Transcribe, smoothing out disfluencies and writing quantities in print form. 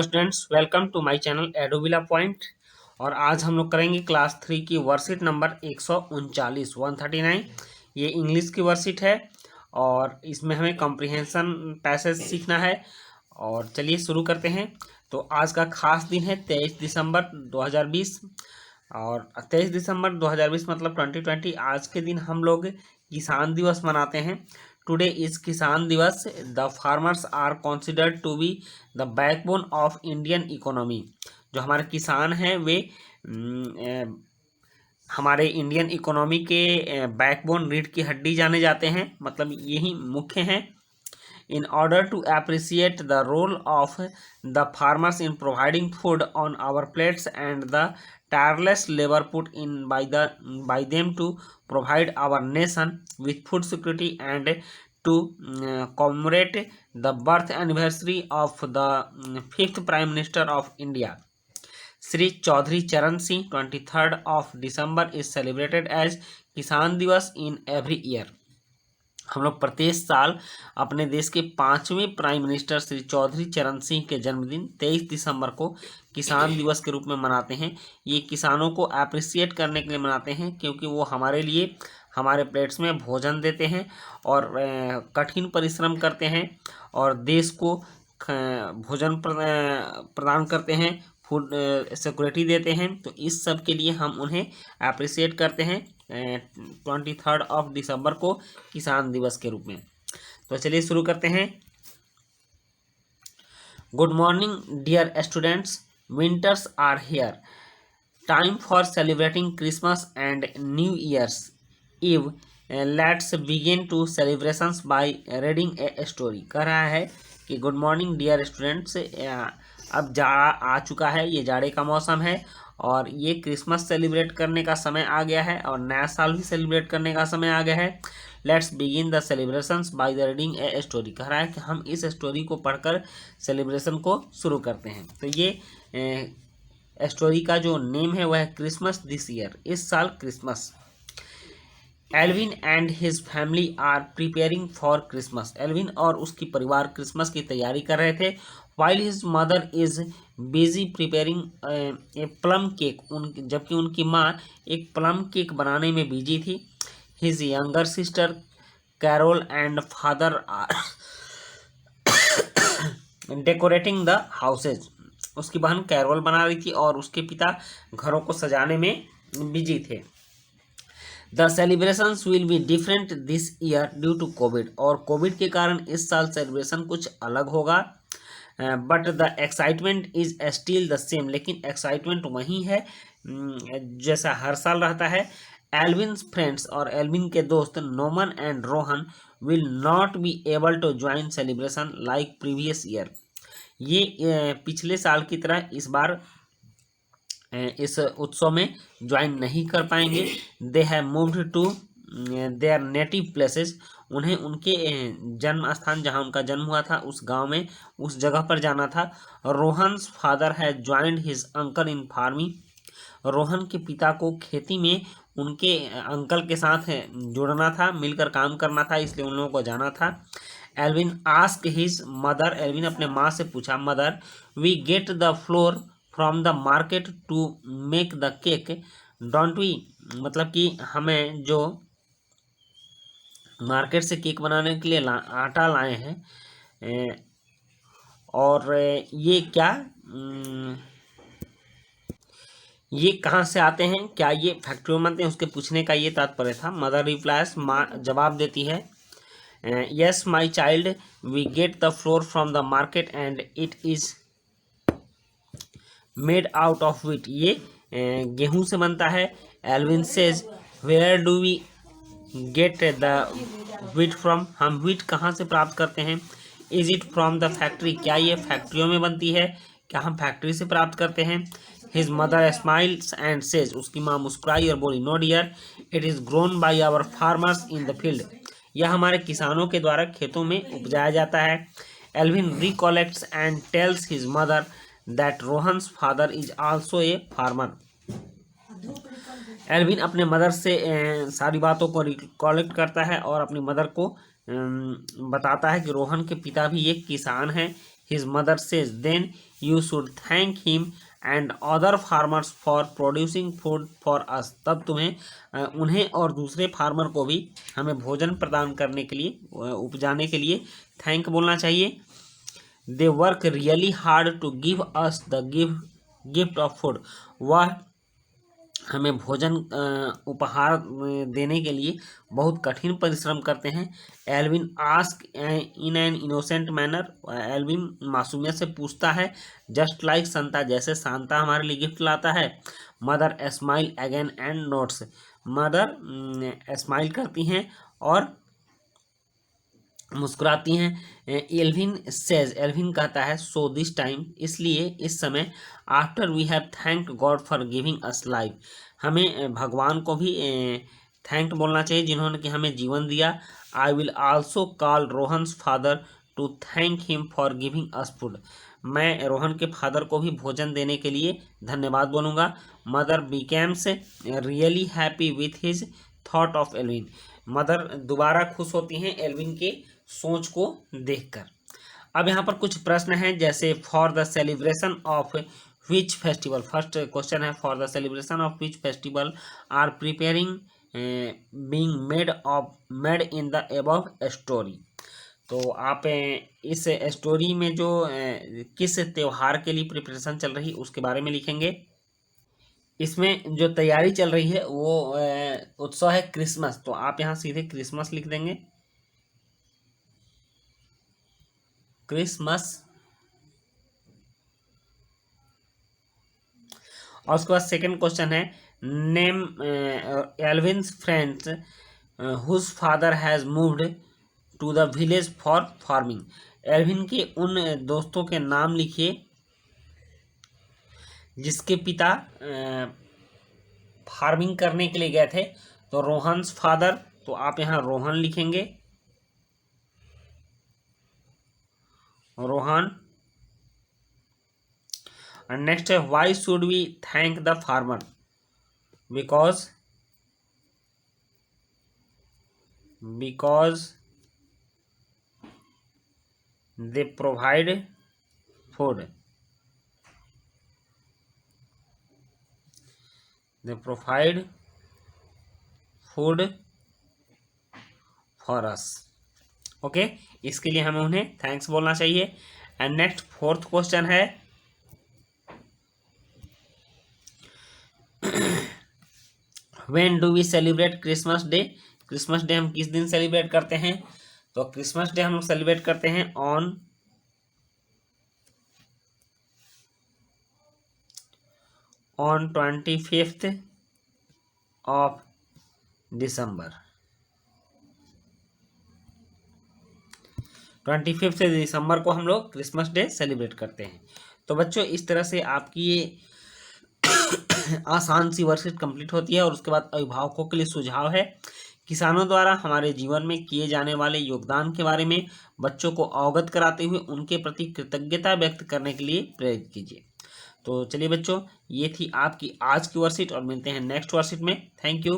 Students, welcome to my channel एडोबिला point. और आज हम लोग करेंगे क्लास 3 की वर्कशीट नंबर 139 ये इंग्लिश की वर्कशीट है और इसमें हमें कॉम्प्रिहेंशन पैसेज सीखना है। और चलिए शुरू करते हैं। तो आज का खास दिन है 23 दिसंबर 2020 और 23 दिसंबर 2020 मतलब 2020। आज के दिन हम लोग किसान दिवस मनाते हैं। Today is Kisan Diwas. The farmers are considered to be the backbone of Indian economy. जो हमारे किसान हैं वे हमारे इंडियन इकोनॉमी के बैकबोन, रीढ़ की हड्डी जाने जाते हैं, मतलब यही मुख्य हैं। In order to appreciate the role of the farmers in providing food on our plates and the tireless labor put in by them to provide our nation with food security, and to commemorate the birth anniversary of the fifth Prime Minister of India, Sri Chaudhary Charan Singh, 23rd of December is celebrated as Kisan Divas in every year। हम लोग प्रत्येक साल अपने देश के 5वें prime minister Shri Chaudhary चरण सिंह के जन्मदिन 23 दिसंबर को किसान दिवस के रूप में मनाते हैं। ये किसानों को अप्रिसिएट करने के लिए मनाते हैं, क्योंकि वो हमारे लिए हमारे प्लेट्स में भोजन देते हैं और कठिन परिश्रम करते हैं और देश को भोजन प्रदान करते हैं, फूड सिक्योरिटी देते हैं। तो इस सब के लिए हम उन्हें अप्रिसिएट करते हैं 23 ऑफ दिसंबर को किसान दिवस के रूप में। तो चलिए शुरू करते हैं। Good morning dear students, winters are here, time for celebrating Christmas and New Year's Eve. Let's begin to celebrations by reading a story. कह रहा है कि गुड मॉर्निंग डियर स्टूडेंट्स, अब जाड़ा आ चुका है, ये जाड़े का मौसम है और ये क्रिसमस सेलिब्रेट करने का समय आ गया है और नया साल भी सेलिब्रेट करने का समय आ गया है। Let's begin the celebrations by the reading a story. कह रहा है कि हम इस स्टोरी को पढ़कर सेलिब्रेशन को शुरू करते हैं। तो ये स्टोरी का जो नेम है वह है क्रिसमस दिस ईयर, इस साल Christmas. Alvin and his family are preparing for Christmas. Alvin और उसकी परिवार क्रिसमस की तैयारी कर रहे थे। While his mother is busy preparing a plum cake, जबकि उनकी माँ एक प्लम केक बनाने में बिजी थी। His younger sister Carol and father are decorating the houses. उसकी बहन कैरोल बना रही थी और उसके पिता घरों को सजाने में बिजी थे। The celebrations will be different this year due to Covid. और कोविड के कारण इस साल सेलिब्रेशन कुछ अलग होगा। But the excitement is still the same. लेकिन एक्साइटमेंट वही है जैसा हर साल रहता है। एल्विन्स फ्रेंड्स और एल्विन के दोस्त Noman and Rohan will not be able to join celebration like previous year. ये पिछले साल की तरह इस बार इस उत्सव में ज्वाइन नहीं कर पाएंगे। They have moved to their native places. उन्हें उनके जन्म स्थान, जहाँ उनका जन्म हुआ था, उस गांव में, उस जगह पर जाना था। Rohan's father has joined his uncle in farming. Rohan के पिता को खेती में उनके अंकल के साथ जुड़ना था, मिलकर काम करना था, इसलिए उन लोगों को जाना था। Alvin ask his mother. Alvin अपने माँ से पूछा, mother we get the flour from the market to make the cake don't we. मतलब कि हमें जो मार्केट से केक बनाने के लिए आटा लाए हैं, और ये क्या, ये कहाँ से आते हैं, क्या ये फैक्ट्रियों में आते हैं, उसके पूछने का ये तात्पर्य था। मदर रिप्लाइज, माँ जवाब देती है, yes my child we get the flour from the market and it is made out of wheat. ये गेहूं से बनता है। Alvin says, where do we get the wheat from. हम व्हीट कहाँ से प्राप्त करते हैं। Is it from the factory. क्या ये फैक्ट्रियों में बनती है, क्या हम फैक्ट्री से प्राप्त करते हैं। His mother smiles and says. उसकी माँ मुस्कुराई और बोली, no dear, it is grown by our farmers in the field. यह हमारे किसानों के द्वारा खेतों में उपजाया जाता है। Alvin recollects and tells his mother that Rohan's father is also a farmer. Alvin अपने मदर से सारी बातों को रिकॉलेक्ट करता है और अपनी मदर को बताता है कि रोहन के पिता भी एक किसान हैं। His mother says, then you should thank him and other farmers for producing food for us. तब तुम्हें उन्हें और दूसरे फार्मर को भी हमें भोजन प्रदान करने के लिए, उपजाने के लिए थैंक बोलना चाहिए. They work really hard to give us the gift of food. वह हमें भोजन उपहार देने के लिए बहुत कठिन परिश्रम करते हैं. Alvin ask in an innocent manner. Alvin मासूमियत से पूछता है, जस्ट लाइक सांता, जैसे सांता हमारे लिए गिफ्ट लाता है. Mother smile again and notes. Mother smile करती हैं और मुस्कुराती हैं. एल्विन सेज, एल्विन कहता है, सो दिस टाइम, इसलिए इस समय, after we have thank God for giving us life, हमें भगवान को भी थैंक बोलना चाहिए जिन्होंने कि हमें जीवन दिया. I will also call Rohan's father to thank him for giving us food. मैं रोहन के फादर को भी भोजन देने के लिए धन्यवाद बोलूँगा. Mother becames really happy with his thought of Alvin. Mother दोबारा खुश होती हैं एल्विन के सोच को देखकर. अब यहाँ पर कुछ प्रश्न हैं, जैसे for the celebration of which festival. First question है, for the celebration of which festival are preparing being made in the above story. तो आप इस स्टोरी में जो किस त्यौहार के लिए प्रिपरेशन चल रही उसके बारे में लिखेंगे. इसमें जो तैयारी चल रही है वो उत्सव है क्रिसमस, तो आप यहाँ सीधे क्रिसमस लिख देंगे. क्रिसमस. और उसके बाद सेकंड क्वेश्चन है, name Alvin's friends whose father has moved to the village for farming. Alvin के उन दोस्तों के नाम लिखिए जिसके पिता फार्मिंग करने के लिए गए थे. तो रोहन्स फादर, तो आप यहाँ रोहन लिखेंगे, रोहन. एंड नेक्स्ट है, why should we thank the farmer. Because they provide food. They provide food for us. Okay, इसके लिए हमें उन्हें थैंक्स बोलना चाहिए. एंड नेक्स्ट फोर्थ क्वेश्चन है, when do we celebrate Christmas day. Christmas day हम किस दिन सेलिब्रेट करते हैं. तो क्रिसमस डे हम लोग सेलिब्रेट करते हैं ऑन 25th of December. 25 दिसंबर को हम लोग क्रिसमस डे सेलिब्रेट करते हैं. तो बच्चों, इस तरह से आपकी ये आसान सी वर्कशीट कंप्लीट होती है. और उसके बाद अभिभावकों के लिए सुझाव है, किसानों द्वारा हमारे जीवन में किए जाने वाले योगदान के बारे में बच्चों को अवगत कराते हुए उनके प्रति कृतज्ञता व्यक्त करने के लिए प्रेरित कीजिए. तो चलिए बच्चों, ये थी आपकी आज की वर्कशीट और मिलते हैं नेक्स्ट वर्कशीट में. Thank you.